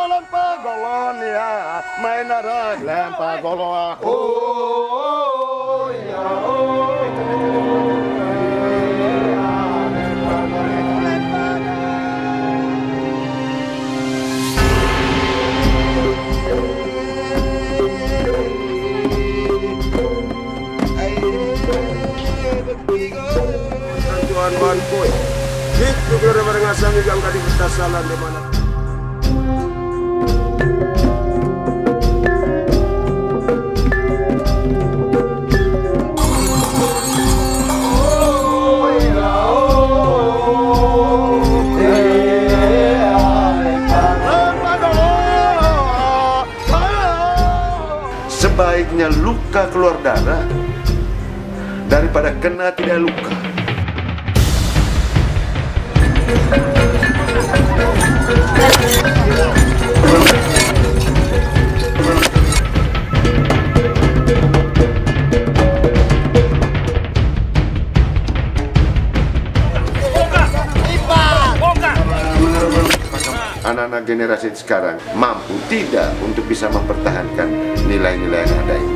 Lempar golon ya, main arah lempar golon. Oh ya Tuhan Bankoi, itu kira berengasang yang tadi kita salah di mana? Sebaiknya luka keluar darah daripada kena tidak luka. Anak-anak generasi sekarang mampu tidak untuk bisa mempertahankan nilai-nilai yang ada ini.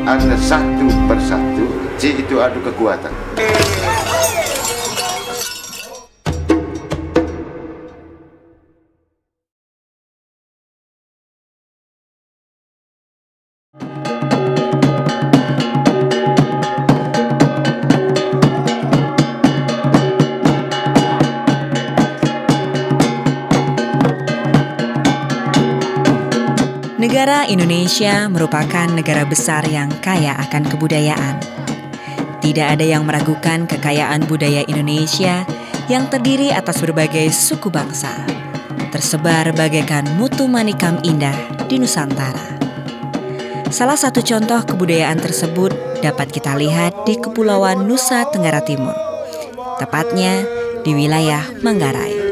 Ada satu persatu, C itu adu kekuatan. Negara Indonesia merupakan negara besar yang kaya akan kebudayaan. Tidak ada yang meragukan kekayaan budaya Indonesia yang terdiri atas berbagai suku bangsa, tersebar bagaikan mutu manikam indah di Nusantara. Salah satu contoh kebudayaan tersebut dapat kita lihat di Kepulauan Nusa Tenggara Timur, tepatnya di wilayah Manggarai.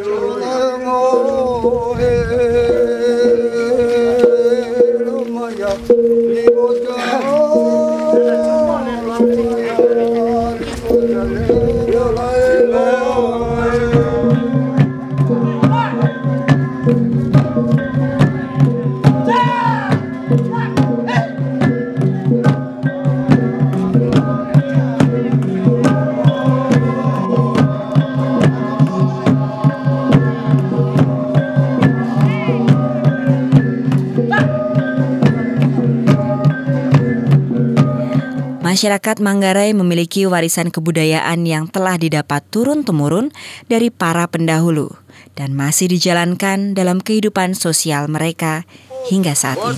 Masyarakat Manggarai memiliki warisan kebudayaan yang telah didapat turun-temurun dari para pendahulu dan masih dijalankan dalam kehidupan sosial mereka hingga saat ini.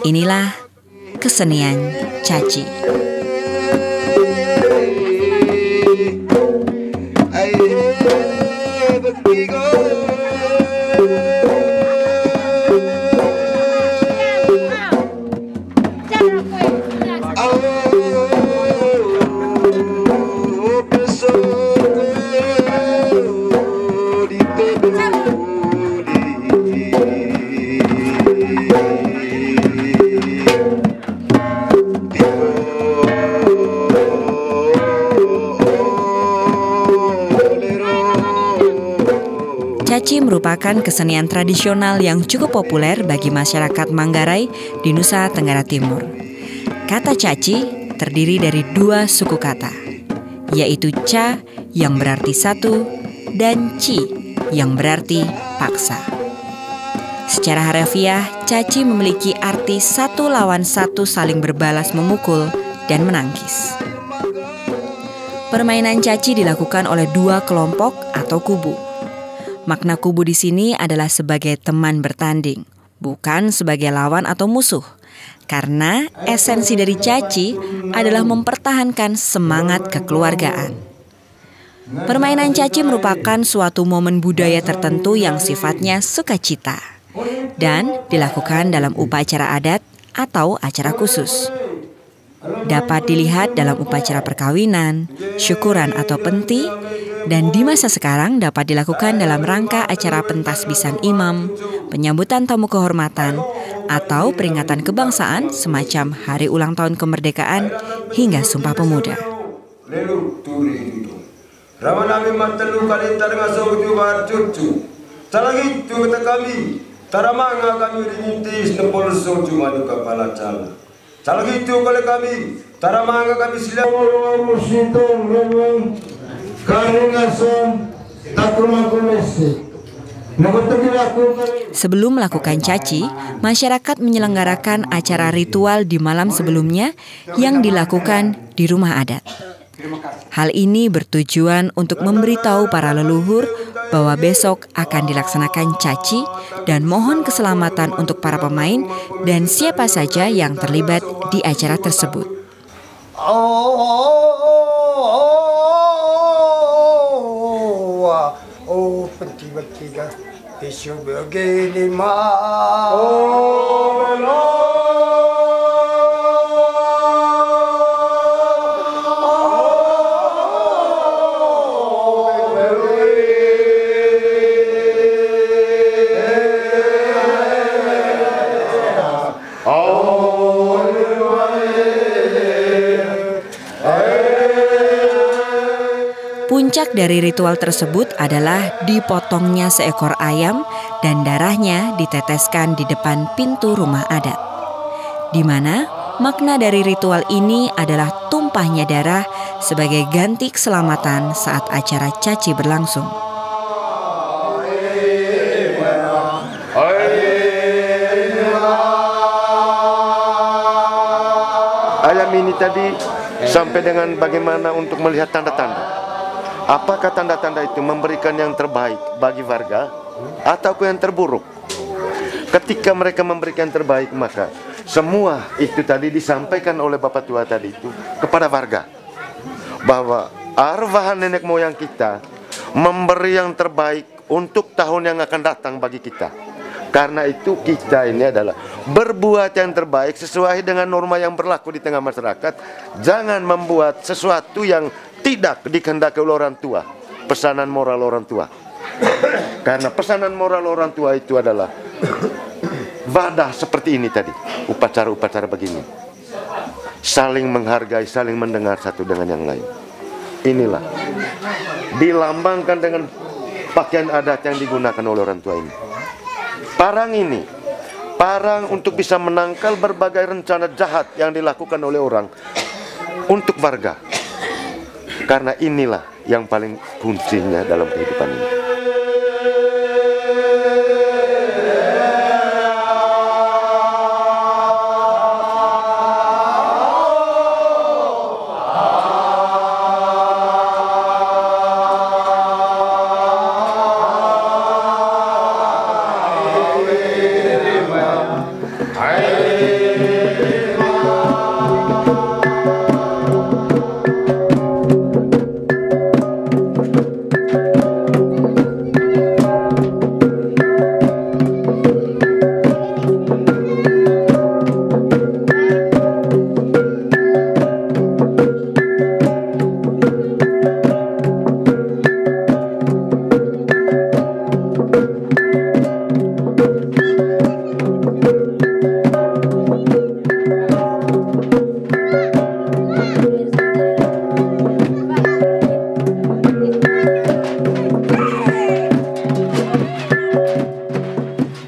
Inilah kesenian caci. Caci merupakan kesenian tradisional yang cukup populer bagi masyarakat Manggarai di Nusa Tenggara Timur. Kata caci terdiri dari dua suku kata, yaitu ca yang berarti satu dan ci yang berarti paksa. Secara harafiah, caci memiliki arti satu lawan satu saling berbalas memukul dan menangkis. Permainan caci dilakukan oleh dua kelompok atau kubu. Makna kubu di sini adalah sebagai teman bertanding, bukan sebagai lawan atau musuh. Karena esensi dari caci adalah mempertahankan semangat kekeluargaan. Permainan caci merupakan suatu momen budaya tertentu yang sifatnya sukacita dan dilakukan dalam upacara adat atau acara khusus. Dapat dilihat dalam upacara perkawinan, syukuran atau penti, dan di masa sekarang dapat dilakukan dalam rangka acara pentasbisan imam, penyambutan tamu kehormatan, atau peringatan kebangsaan semacam hari ulang tahun kemerdekaan hingga Sumpah Pemuda. Sebelum melakukan caci, masyarakat menyelenggarakan acara ritual di malam sebelumnya yang dilakukan di rumah adat. Hal ini bertujuan untuk memberitahu para leluhur bahwa besok akan dilaksanakan caci dan mohon keselamatan untuk para pemain dan siapa saja yang terlibat di acara tersebut. Bertiga isu begini Puncak dari ritual tersebut adalah dipotongnya seekor ayam dan darahnya diteteskan di depan pintu rumah adat. Di mana makna dari ritual ini adalah tumpahnya darah sebagai ganti keselamatan saat acara caci berlangsung. Ayam ini tadi sampai dengan bagaimana untuk melihat tanda-tanda. Apakah tanda-tanda itu memberikan yang terbaik bagi warga atau yang terburuk? Ketika mereka memberikan yang terbaik, maka semua itu tadi disampaikan oleh Bapak Tua tadi itu kepada warga. Bahwa arwah nenek moyang kita memberi yang terbaik untuk tahun yang akan datang bagi kita. Karena itu kita ini adalah berbuat yang terbaik sesuai dengan norma yang berlaku di tengah masyarakat. Jangan membuat sesuatu yang tidak dikehendaki oleh orang tua. Pesanan moral orang tua. Karena pesanan moral orang tua itu adalah wadah seperti ini tadi. Upacara-upacara begini. Saling menghargai, saling mendengar satu dengan yang lain. Inilah. Dilambangkan dengan pakaian adat yang digunakan oleh orang tua ini. Parang ini, parang untuk bisa menangkal berbagai rencana jahat yang dilakukan oleh orang untuk warga. Karena inilah yang paling kuncinya dalam kehidupan ini.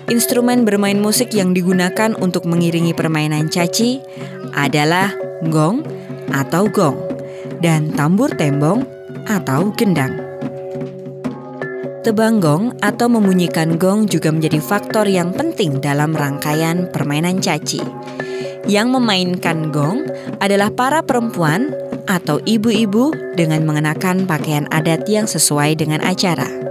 Instrumen bermain musik yang digunakan untuk mengiringi permainan caci adalah gong atau gong dan tambur tembong atau gendang. Tebang gong atau membunyikan gong juga menjadi faktor yang penting dalam rangkaian permainan caci. Yang memainkan gong adalah para perempuan atau ibu-ibu dengan mengenakan pakaian adat yang sesuai dengan acara.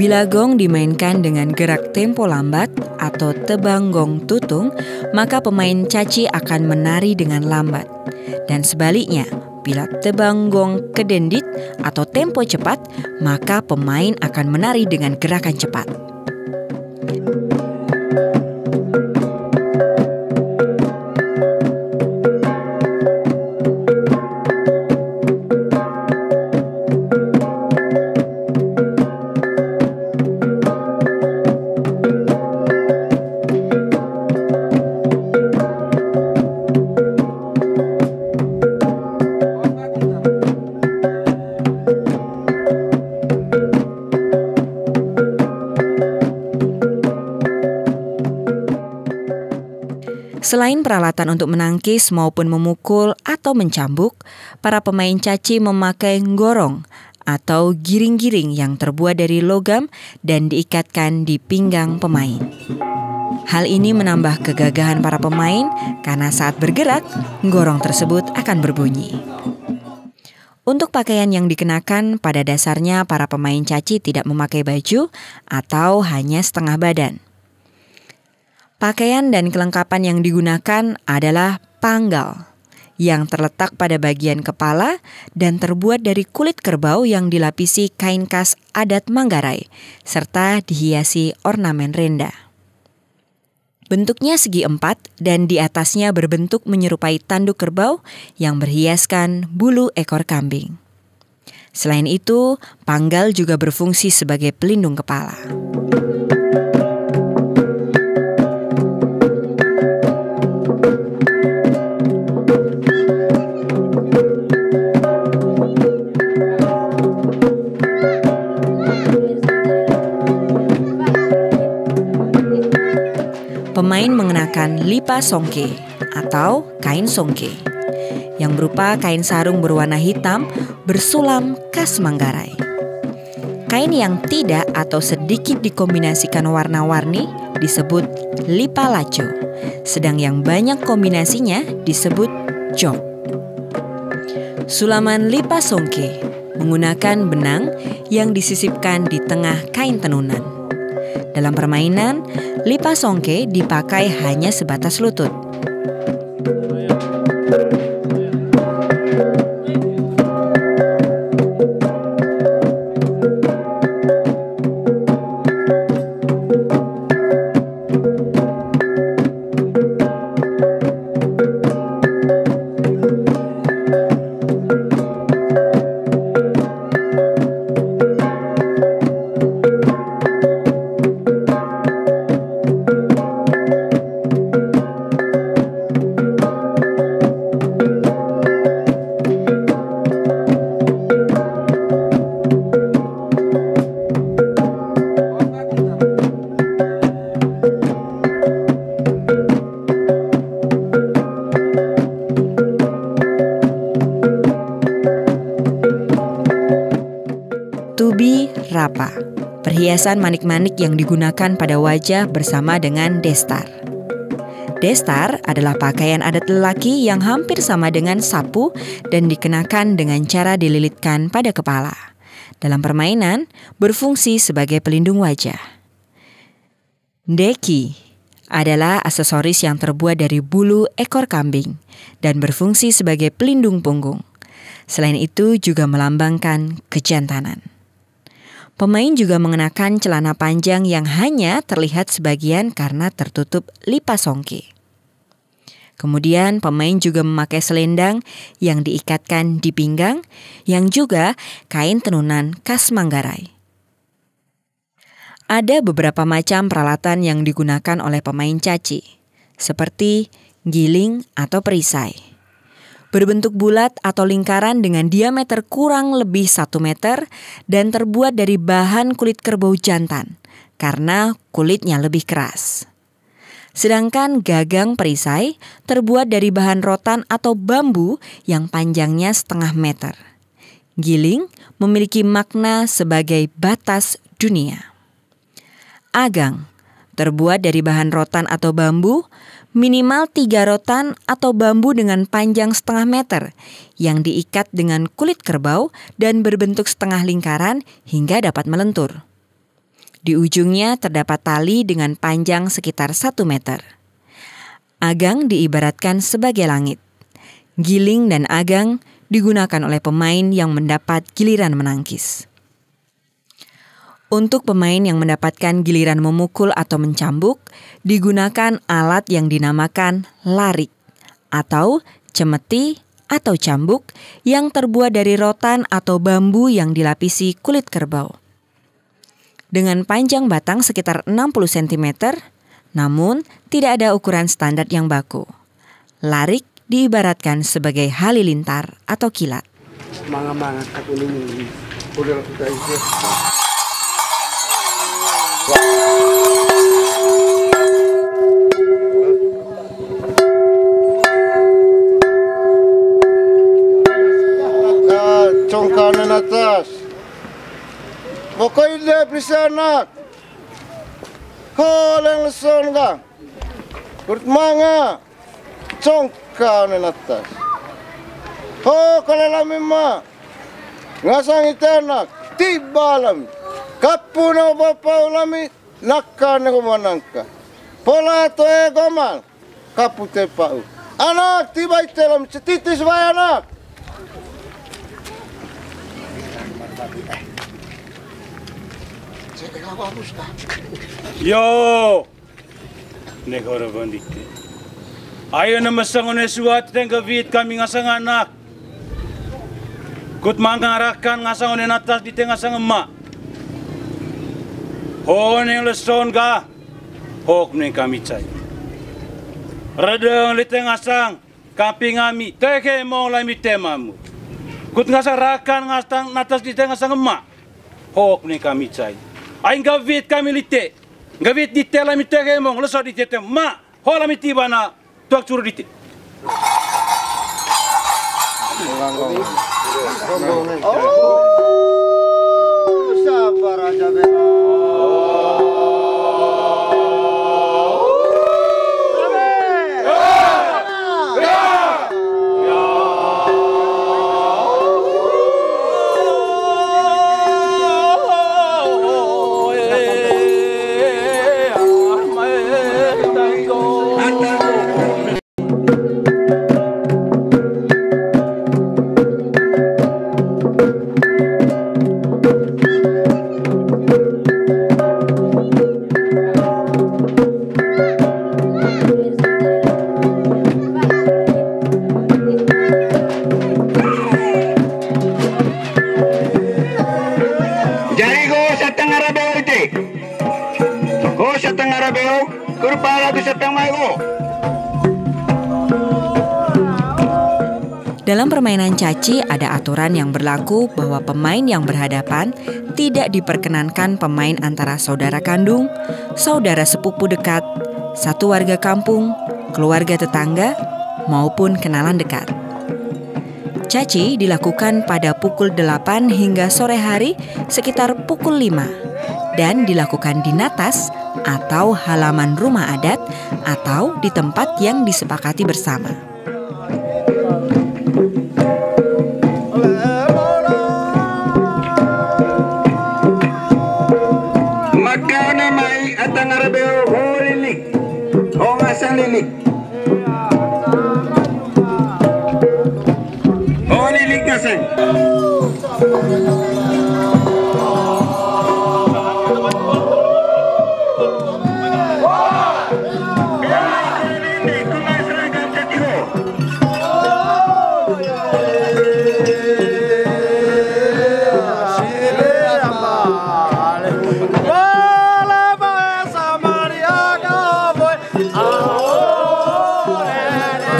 Bila gong dimainkan dengan gerak tempo lambat atau tebang gong tutung, maka pemain caci akan menari dengan lambat. Dan sebaliknya, bila tebang gong kedendit atau tempo cepat, maka pemain akan menari dengan gerakan cepat. Selain peralatan untuk menangkis maupun memukul atau mencambuk, para pemain caci memakai nggorong atau giring-giring yang terbuat dari logam dan diikatkan di pinggang pemain. Hal ini menambah kegagahan para pemain karena saat bergerak, nggorong tersebut akan berbunyi. Untuk pakaian yang dikenakan, pada dasarnya para pemain caci tidak memakai baju atau hanya setengah badan. Pakaian dan kelengkapan yang digunakan adalah panggal yang terletak pada bagian kepala dan terbuat dari kulit kerbau yang dilapisi kain khas adat Manggarai serta dihiasi ornamen renda. Bentuknya segi empat dan di atasnya berbentuk menyerupai tanduk kerbau yang berhiaskan bulu ekor kambing. Selain itu, panggal juga berfungsi sebagai pelindung kepala. Pemain mengenakan lipa songke atau kain songke yang berupa kain sarung berwarna hitam bersulam khas Manggarai. Kain yang tidak atau sedikit dikombinasikan warna-warni disebut lipa laco, sedang yang banyak kombinasinya disebut jok. Sulaman lipa songke menggunakan benang yang disisipkan di tengah kain tenunan. Dalam permainan, lipa songke dipakai hanya sebatas lutut. Tubi rapa, perhiasan manik-manik yang digunakan pada wajah bersama dengan destar. Destar adalah pakaian adat lelaki yang hampir sama dengan sapu dan dikenakan dengan cara dililitkan pada kepala. Dalam permainan, berfungsi sebagai pelindung wajah. Deki adalah aksesoris yang terbuat dari bulu ekor kambing dan berfungsi sebagai pelindung punggung. Selain itu juga melambangkan kejantanan. Pemain juga mengenakan celana panjang yang hanya terlihat sebagian karena tertutup lipa songke. Kemudian pemain juga memakai selendang yang diikatkan di pinggang yang juga kain tenunan khas Manggarai. Ada beberapa macam peralatan yang digunakan oleh pemain caci, seperti giling atau perisai. Berbentuk bulat atau lingkaran dengan diameter kurang lebih 1 meter dan terbuat dari bahan kulit kerbau jantan karena kulitnya lebih keras. Sedangkan gagang perisai terbuat dari bahan rotan atau bambu yang panjangnya 0,5 meter. Giling memiliki makna sebagai batas dunia. Agang terbuat dari bahan rotan atau bambu, minimal 3 rotan atau bambu dengan panjang 0,5 meter yang diikat dengan kulit kerbau dan berbentuk setengah lingkaran hingga dapat melentur. Di ujungnya terdapat tali dengan panjang sekitar 1 meter. Agang diibaratkan sebagai langit. Giling dan agang digunakan oleh pemain yang mendapat giliran menangkis. Untuk pemain yang mendapatkan giliran memukul atau mencambuk, digunakan alat yang dinamakan larik atau cemeti atau cambuk yang terbuat dari rotan atau bambu yang dilapisi kulit kerbau. Dengan panjang batang sekitar 60 cm, namun tidak ada ukuran standar yang baku. Larik diibaratkan sebagai halilintar atau kilat. Manga-manga aku ini udah itu. Congkanan atas. Pokoknya bisa anak. Kau yang leson ka. Kurmanga. Congkanan atas. Oh kalau lami ma. Ngasang itu anak. Tiba lami. Kapu na bapak lami. Nakkan ko manangka. Pola to gomal. Kapu te pau. Anak tiba itu lami. Cetitis bay anak. Yo, negara bandit. Ayo na masangon suat teng gavit kami ngasang anak. Kut mangarakan ngasang atas di tengah sang emak. Ho neng leson ga, hok neng kami cai. Redeng li tengah sang, kapi ngami, teke mau lami temamu. Kut ngasarakan ngasang atas di tengah sang emak. Hok neng kami cai. Aing gavit kami lite. Gavit di tela mi tege mong leso di tete ma hola mi tiba na tuak curu di te. Oh, sabar aja bela. Dalam permainan caci ada aturan yang berlaku bahwa pemain yang berhadapan tidak diperkenankan pemain antara saudara kandung, saudara sepupu dekat, satu warga kampung, keluarga tetangga, maupun kenalan dekat. Caci dilakukan pada pukul 8 hingga sore hari sekitar pukul 5 dan dilakukan di natas atau halaman rumah adat atau di tempat yang disepakati bersama.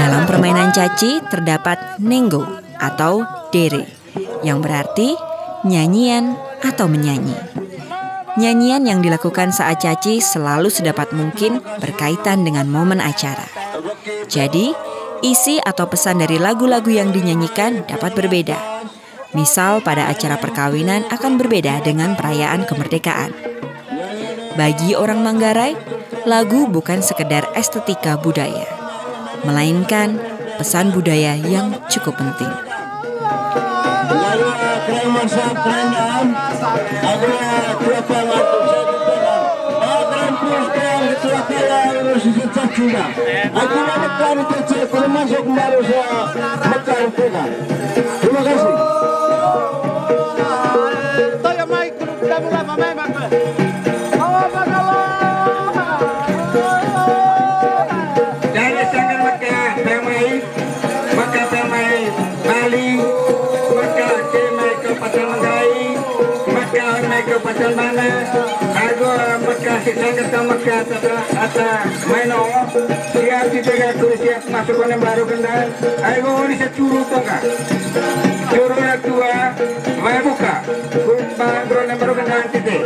Dalam permainan caci terdapat nenggo atau dere yang berarti nyanyian atau menyanyi. Nyanyian yang dilakukan saat caci selalu sedapat mungkin berkaitan dengan momen acara. Jadi, isi atau pesan dari lagu-lagu yang dinyanyikan dapat berbeda. Misal pada acara perkawinan akan berbeda dengan perayaan kemerdekaan. Bagi orang Manggarai, lagu bukan sekedar estetika budaya, melainkan pesan budaya yang cukup penting. Lalu, kaya harus sukses juga. Aku menekan itu kalau masuk baru saya menekan kita. Terima kasih. Dari sangat maka permai Bali, maka kemai ke Pasar Manggarai, maka kemai ke Pasar Mana, harga maka sangat maka ata maino, siap tidak siap masuk ke baru kendal, harga ini securu tengah, curu tua, mai buka, baru baru kendal titik.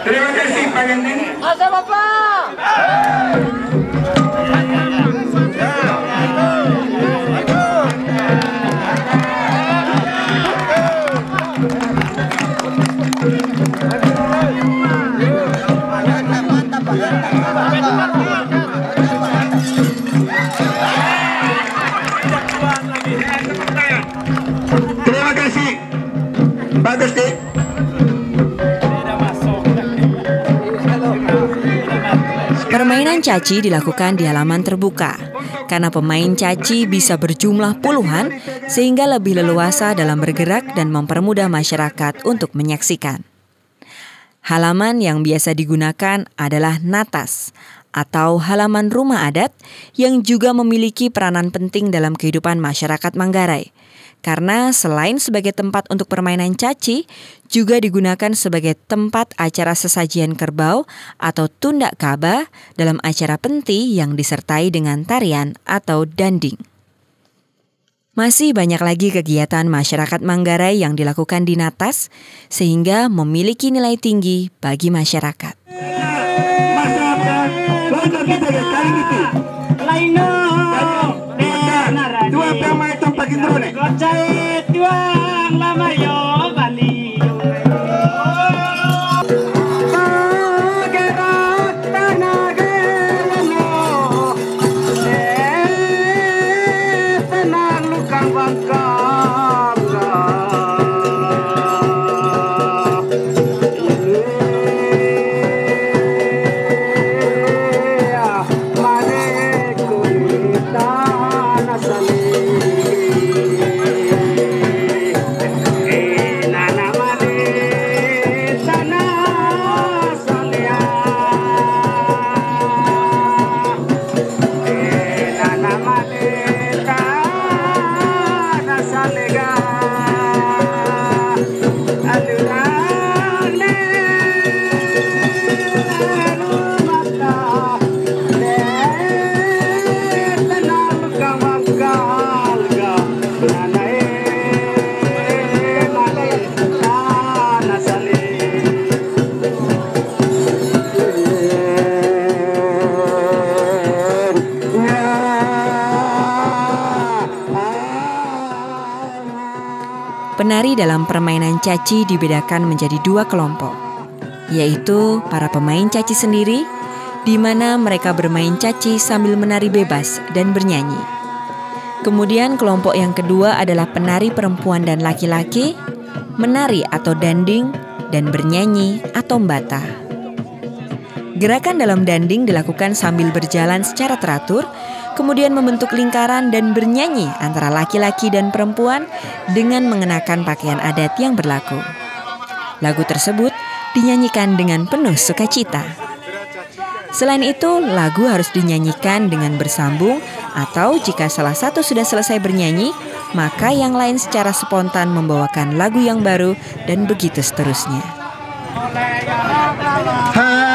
Terima kasih Pak Gandeng. Masa Bapak. Terima kasih Pak Gusti. Permainan caci dilakukan di halaman terbuka, karena pemain caci bisa berjumlah puluhan sehingga lebih leluasa dalam bergerak dan mempermudah masyarakat untuk menyaksikan. Halaman yang biasa digunakan adalah natas atau halaman rumah adat yang juga memiliki peranan penting dalam kehidupan masyarakat Manggarai. Karena selain sebagai tempat untuk permainan caci, juga digunakan sebagai tempat acara sesajian kerbau atau tundak kaba dalam acara penti yang disertai dengan tarian atau danding. Masih banyak lagi kegiatan masyarakat Manggarai yang dilakukan di natas, sehingga memiliki nilai tinggi bagi masyarakat. Penari dalam permainan caci dibedakan menjadi dua kelompok, yaitu para pemain caci sendiri, di mana mereka bermain caci sambil menari bebas dan bernyanyi. Kemudian kelompok yang kedua adalah penari perempuan dan laki-laki, menari atau danding, dan bernyanyi atau mbata. Gerakan dalam danding dilakukan sambil berjalan secara teratur, kemudian membentuk lingkaran dan bernyanyi antara laki-laki dan perempuan dengan mengenakan pakaian adat yang berlaku. Lagu tersebut dinyanyikan dengan penuh sukacita. Selain itu, lagu harus dinyanyikan dengan bersambung atau jika salah satu sudah selesai bernyanyi, maka yang lain secara spontan membawakan lagu yang baru dan begitu seterusnya. Ah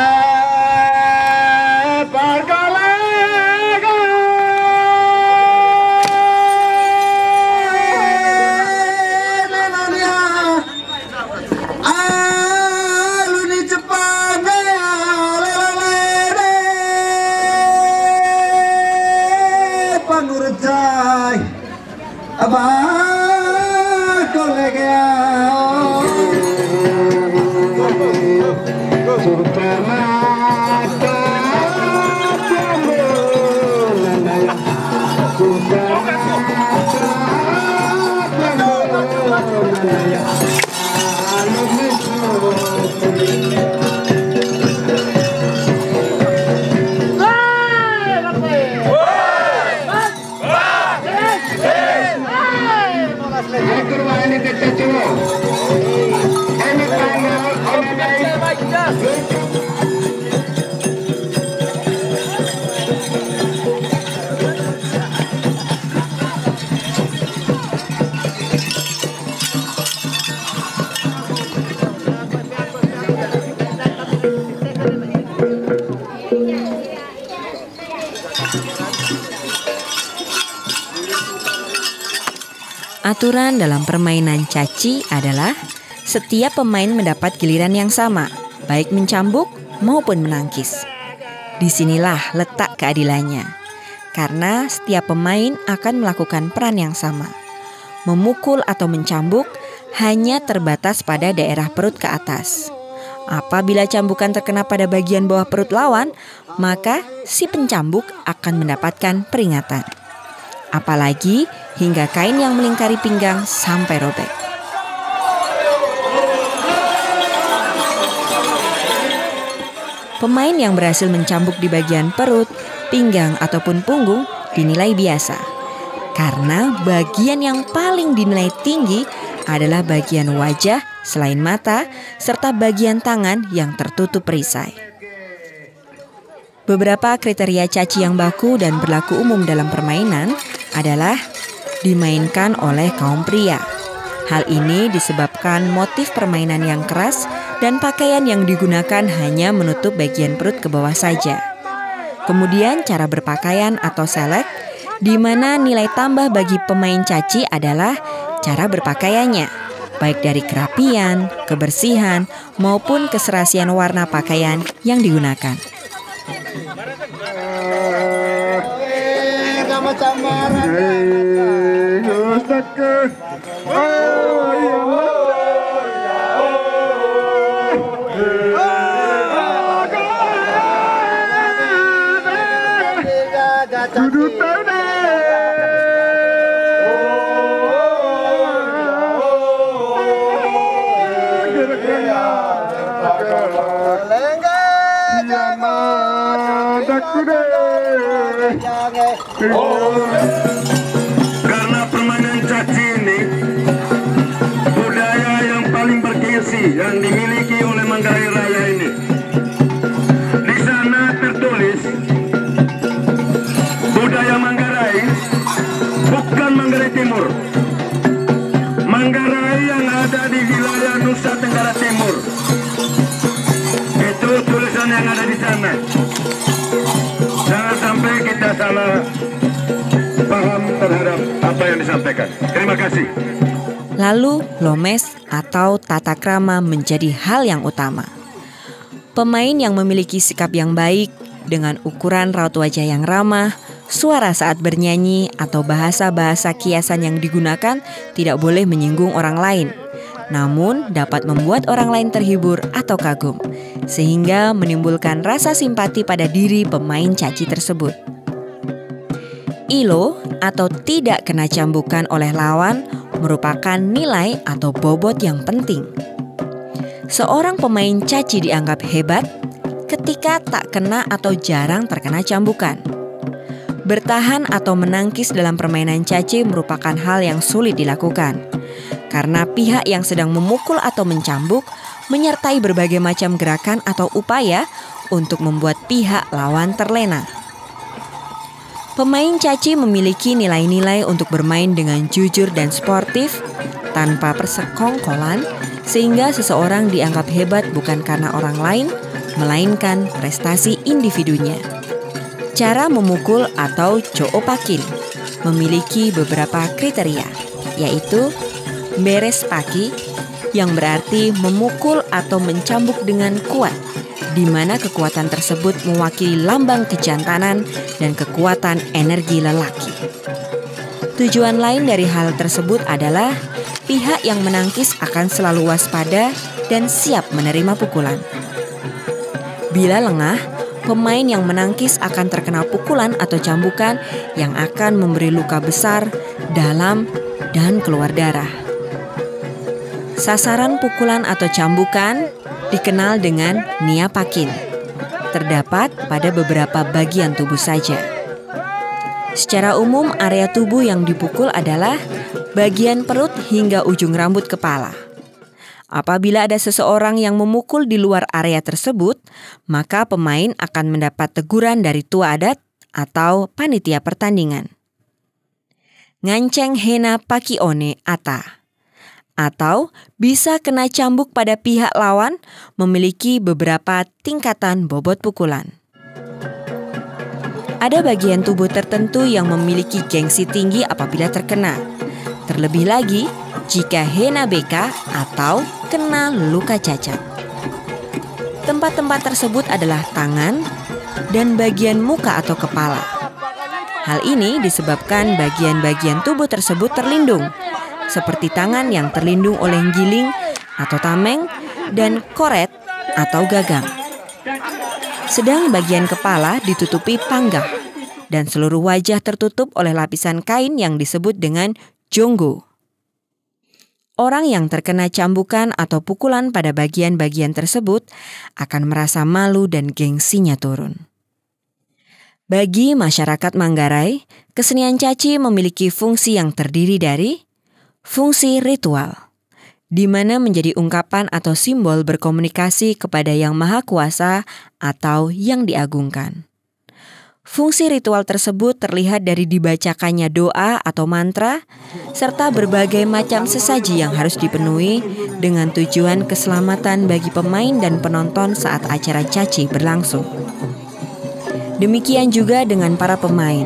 Aturan dalam permainan caci adalah setiap pemain mendapat giliran yang sama, baik mencambuk maupun menangkis. Disinilah letak keadilannya, karena setiap pemain akan melakukan peran yang sama. Memukul atau mencambuk hanya terbatas pada daerah perut ke atas. Apabila cambukan terkena pada bagian bawah perut lawan, maka si pencambuk akan mendapatkan peringatan. Apalagi hingga kain yang melingkari pinggang sampai robek. Pemain yang berhasil mencambuk di bagian perut, pinggang ataupun punggung dinilai biasa. Karena bagian yang paling dinilai tinggi adalah bagian wajah selain mata serta bagian tangan yang tertutup perisai. Beberapa kriteria caci yang baku dan berlaku umum dalam permainan adalah dimainkan oleh kaum pria. Hal ini disebabkan motif permainan yang keras dan pakaian yang digunakan hanya menutup bagian perut ke bawah saja. Kemudian cara berpakaian atau selek, di mana nilai tambah bagi pemain caci adalah cara berpakaiannya, baik dari kerapian, kebersihan, maupun keserasian warna pakaian yang digunakan. Karena permainan caci ini budaya yang paling bergengsi yang dimiliki oleh Manggarai Raya ini. Di sana tertulis budaya Manggarai bukan Manggarai Timur. Manggarai yang ada di wilayah Nusa Tenggara Timur. Itu tulisan yang ada di sana. Jangan sampai kita salah paham terhadap apa yang disampaikan. Terima kasih. Lalu, lomes atau tata krama menjadi hal yang utama. Pemain yang memiliki sikap yang baik dengan ukuran raut wajah yang ramah, suara saat bernyanyi atau bahasa-bahasa kiasan yang digunakan tidak boleh menyinggung orang lain, namun dapat membuat orang lain terhibur atau kagum, sehingga menimbulkan rasa simpati pada diri pemain caci tersebut. ILO atau tidak kena cambukan oleh lawan merupakan nilai atau bobot yang penting. Seorang pemain caci dianggap hebat ketika tak kena atau jarang terkena cambukan. Bertahan atau menangkis dalam permainan caci merupakan hal yang sulit dilakukan, karena pihak yang sedang memukul atau mencambuk menyertai berbagai macam gerakan atau upaya untuk membuat pihak lawan terlena. Pemain caci memiliki nilai-nilai untuk bermain dengan jujur dan sportif, tanpa persekongkolan, sehingga seseorang dianggap hebat bukan karena orang lain, melainkan prestasi individunya. Cara memukul atau coopakil memiliki beberapa kriteria, yaitu beres paki, yang berarti memukul atau mencambuk dengan kuat, di mana kekuatan tersebut mewakili lambang kejantanan dan kekuatan energi lelaki. Tujuan lain dari hal tersebut adalah pihak yang menangkis akan selalu waspada dan siap menerima pukulan. Bila lengah, pemain yang menangkis akan terkena pukulan atau cambukan yang akan memberi luka besar, dalam, dan keluar darah. Sasaran pukulan atau cambukan dikenal dengan niapakin. Terdapat pada beberapa bagian tubuh saja. Secara umum, area tubuh yang dipukul adalah bagian perut hingga ujung rambut kepala. Apabila ada seseorang yang memukul di luar area tersebut, maka pemain akan mendapat teguran dari tua adat atau panitia pertandingan. Nganceng hena pakione ata, atau bisa kena cambuk pada pihak lawan, memiliki beberapa tingkatan bobot pukulan. Ada bagian tubuh tertentu yang memiliki gengsi tinggi apabila terkena. Terlebih lagi jika hena beka atau kena luka cacat. Tempat-tempat tersebut adalah tangan dan bagian muka atau kepala. Hal ini disebabkan bagian-bagian tubuh tersebut terlindung, seperti tangan yang terlindung oleh giling atau tameng dan koret atau gagang. Sedang bagian kepala ditutupi panggah dan seluruh wajah tertutup oleh lapisan kain yang disebut dengan jonggo. Orang yang terkena cambukan atau pukulan pada bagian-bagian tersebut akan merasa malu dan gengsinya turun. Bagi masyarakat Manggarai, kesenian caci memiliki fungsi yang terdiri dari fungsi ritual, di mana menjadi ungkapan atau simbol berkomunikasi kepada Yang Maha Kuasa atau yang diagungkan. Fungsi ritual tersebut terlihat dari dibacakannya doa atau mantra, serta berbagai macam sesaji yang harus dipenuhi dengan tujuan keselamatan bagi pemain dan penonton saat acara caci berlangsung. Demikian juga dengan para pemain,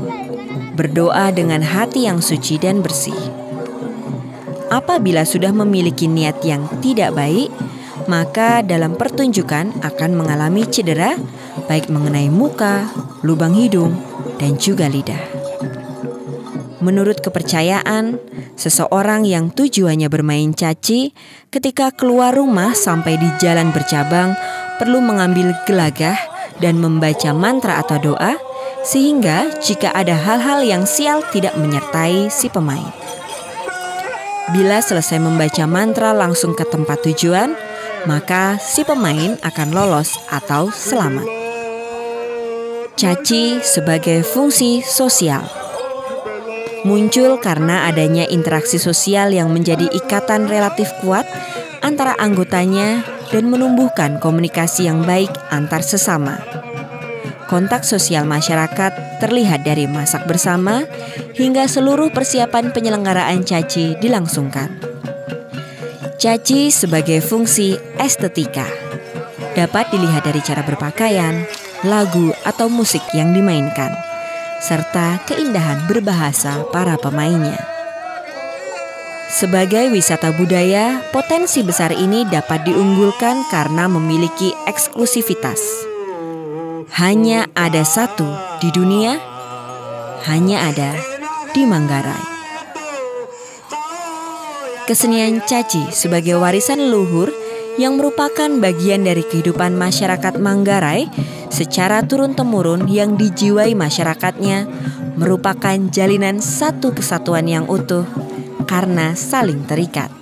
berdoa dengan hati yang suci dan bersih. Apabila sudah memiliki niat yang tidak baik, maka dalam pertunjukan akan mengalami cedera, baik mengenai muka, lubang hidung, dan juga lidah. Menurut kepercayaan, seseorang yang tujuannya bermain caci, ketika keluar rumah sampai di jalan bercabang, perlu mengambil gelagah dan membaca mantra atau doa, sehingga jika ada hal-hal yang sial tidak menyertai si pemain. Bila selesai membaca mantra langsung ke tempat tujuan, maka si pemain akan lolos atau selamat. Caci sebagai fungsi sosial muncul karena adanya interaksi sosial yang menjadi ikatan relatif kuat antara anggotanya dan menumbuhkan komunikasi yang baik antar sesama. Kontak sosial masyarakat terlihat dari masak bersama hingga seluruh persiapan penyelenggaraan caci dilangsungkan. Caci sebagai fungsi estetika dapat dilihat dari cara berpakaian, lagu atau musik yang dimainkan, serta keindahan berbahasa para pemainnya. Sebagai wisata budaya, potensi besar ini dapat diunggulkan karena memiliki eksklusivitas. Hanya ada satu di dunia, hanya ada di Manggarai. Kesenian caci sebagai warisan leluhur yang merupakan bagian dari kehidupan masyarakat Manggarai secara turun-temurun yang dijiwai masyarakatnya merupakan jalinan satu kesatuan yang utuh karena saling terikat.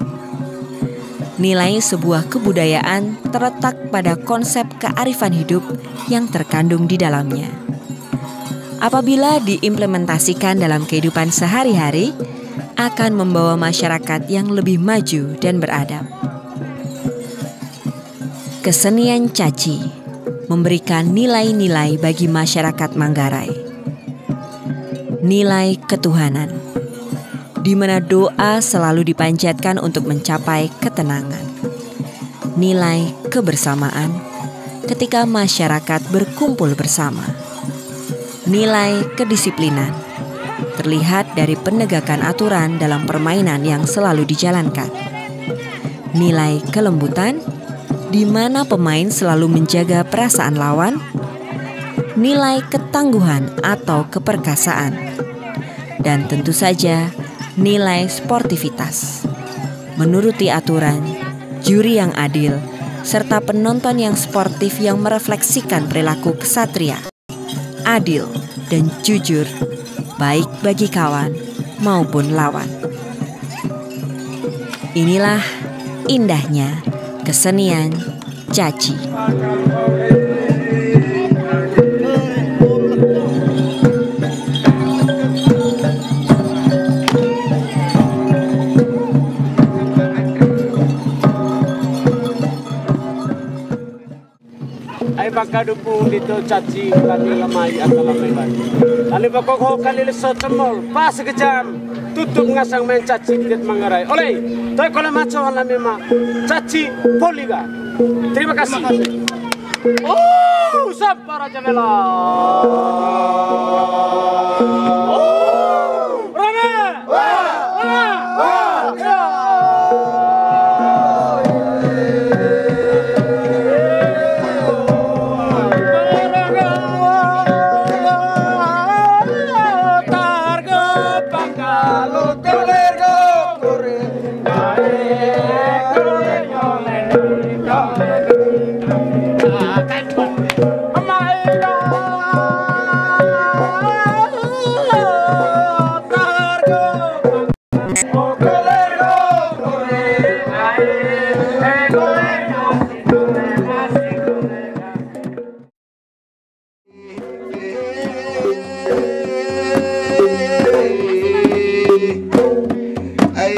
Nilai sebuah kebudayaan terletak pada konsep kearifan hidup yang terkandung di dalamnya. Apabila diimplementasikan dalam kehidupan sehari-hari, akan membawa masyarakat yang lebih maju dan beradab. Kesenian caci memberikan nilai-nilai bagi masyarakat Manggarai. Nilai ketuhanan, di mana doa selalu dipanjatkan untuk mencapai ketenangan. Nilai kebersamaan ketika masyarakat berkumpul bersama. Nilai kedisiplinan terlihat dari penegakan aturan dalam permainan yang selalu dijalankan. Nilai kelembutan, di mana pemain selalu menjaga perasaan lawan. Nilai ketangguhan atau keperkasaan. Dan tentu saja nilai sportivitas, menuruti aturan, juri yang adil, serta penonton yang sportif yang merefleksikan perilaku kesatria, adil dan jujur, baik bagi kawan maupun lawan. Inilah indahnya kesenian caci. Ay bakadupo dito caci kami lamay at lamay bandi. Lali bakok ho kali lesot semol pas kejam tutup ngasang main caci dit mangarai. Oleh, toy kola maco alami ma caci poliga. Terima kasih. Oh, sabar aja bela. Oh, rame. I